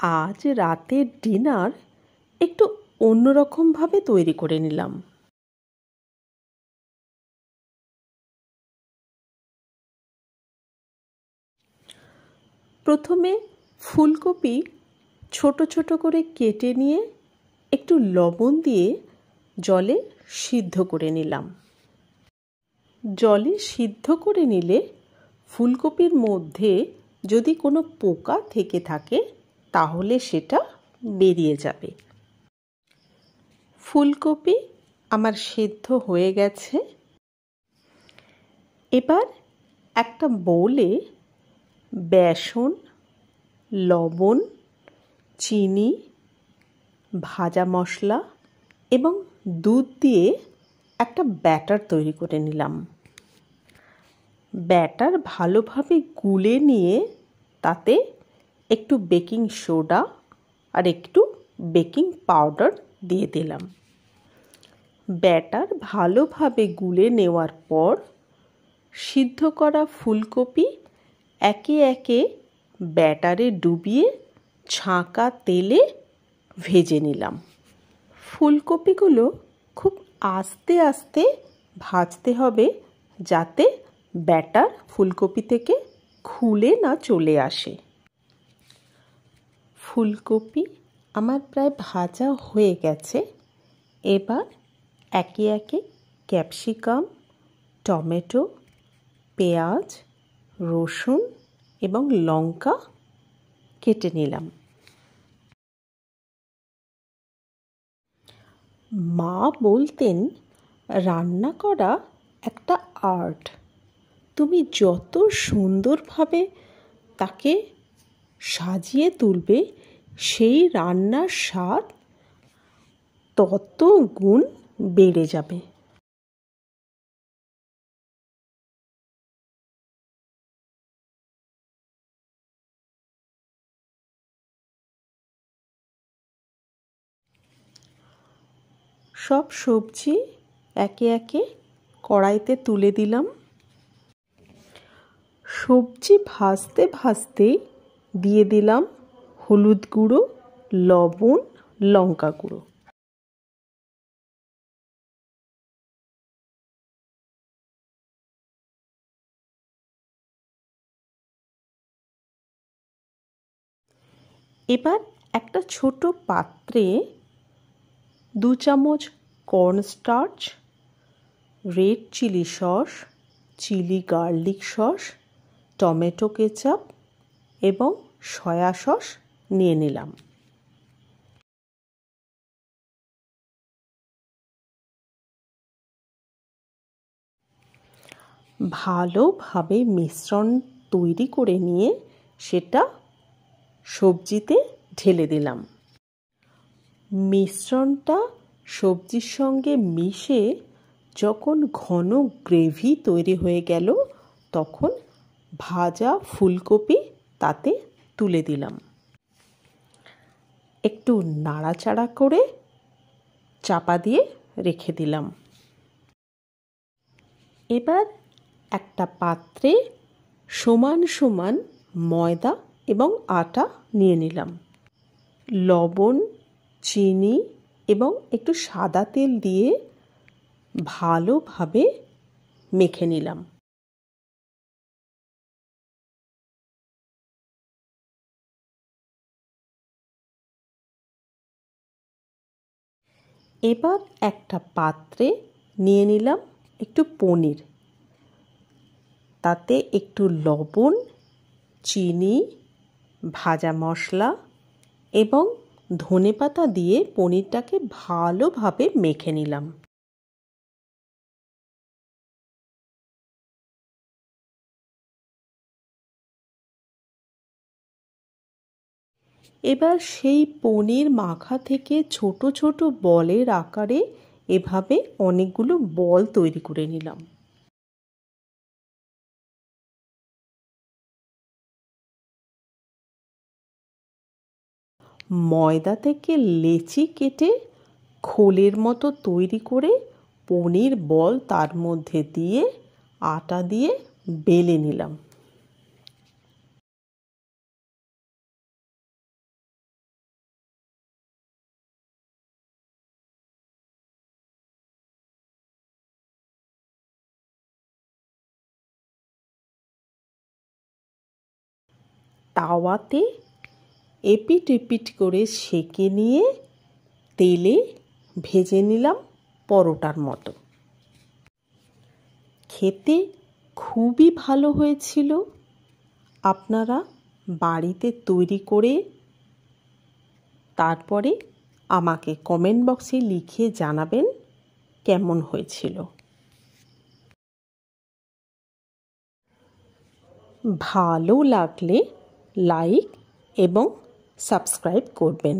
আজ রাতের ডিনার একটু অন্যরকমভাবে তৈরি করে নিলাম। প্রথমে ফুলকপি ছোট ছোট করে কেটে নিয়ে একটু লবণ দিয়ে জলে সিদ্ধ করে নিলাম। জলে সিদ্ধ করে নিলে ফুলকপির মধ্যে যদি কোনো পোকা থেকে থাকে তাহলে সেটা বেরিয়ে যাবে। ফুলকপি আমার সিদ্ধ হয়ে গেছে। এবার একটা বোলে বেসন, লবণ, চিনি, ভাজা মশলা এবং দুধ দিয়ে একটা ব্যাটার তৈরি করে নিলাম। ব্যাটার ভালোভাবে গুলে নিয়ে তাতে একটু বেকিং সোডা আর একটু বেকিং পাউডার দিয়ে দিলাম। ব্যাটার ভালোভাবে গুলে নেওয়ার পর সিদ্ধ করা ফুলকপি একে একে ব্যাটারে ডুবিয়ে ছাঁকা তেলে ভেজে নিলাম। ফুলকপিগুলো খুব আস্তে আস্তে ভাজতে হবে যাতে ব্যাটার ফুলকপি থেকে খুলে না চলে আসে। ফুলকপি আমার প্রায় ভাজা হয়ে গেছে। এবার একে একে ক্যাপসিকাম, টমেটো, পেঁয়াজ, রসুন এবং লঙ্কা কেটে নিলাম। মা বলতেন রান্না করা একটা আর্ট। তুমি যত সুন্দরভাবে তাকে সাজিয়ে তুলবে সেই রান্নার স্বাদ তত গুণ বেড়ে যাবে। সব সবজি একে একে কড়াইতে তুলে দিলাম। সবজি ভাজতে ভাজতে দিয়ে দিলাম হলুদ গুঁড়ো, লবণ, লঙ্কা গুঁড়ো। এবার একটা ছোট পাত্রে 2 চামচ cornstarch, red chilli sauce, chilli garlic sauce, tomato ketchup এবং সয়া সস নিয়ে নিলাম। ভালোভাবে মিশ্রণ তৈরি করে নিয়ে সেটা সবজিতে ঢেলে দিলাম। মিশ্রণটা সবজির সঙ্গে মিশে যখন ঘন গ্রেভি তৈরি হয়ে গেল তখন ভাজা ফুলকপি তাতে তুলে দিলাম। একটু নাড়াচাড়া করে চাপা দিয়ে রেখে দিলাম। এবার একটা পাত্রে সমান সমান ময়দা এবং আটা নিয়ে নিলাম। লবণ, চিনি এবং একটু সাদা তেল দিয়ে ভালোভাবে মেখে নিলাম। এবার একটা পাত্রে নিয়ে নিলাম একটু পনির। তাতে একটু লবণ, চিনি, ভাজা মশলা এবং ধনেপাতা দিয়ে পনিরটাকে ভালোভাবে মেখে নিলাম। এবার সেই পনির মাখা থেকে ছোট ছোট বলের আকারে এভাবে অনেকগুলো বল তৈরি করে নিলাম। ময়দা থেকে লেচি কেটে খোলের মতো তৈরি করে পনির বল তার মধ্যে দিয়ে আটা দিয়ে বেলে নিলাম। তাওয়াতে এপিট এপিট করে সেঁকে নিয়ে তেলে ভেজে নিলাম পরোটার মতো। খেতে খুবই ভালো হয়েছিল। আপনারা বাড়িতে তৈরি করে তারপরে আমাকে কমেন্ট বক্সে লিখে জানাবেন কেমন হয়েছিল। ভালো লাগলে লাইক এবং সাবস্ক্রাইব করবেন।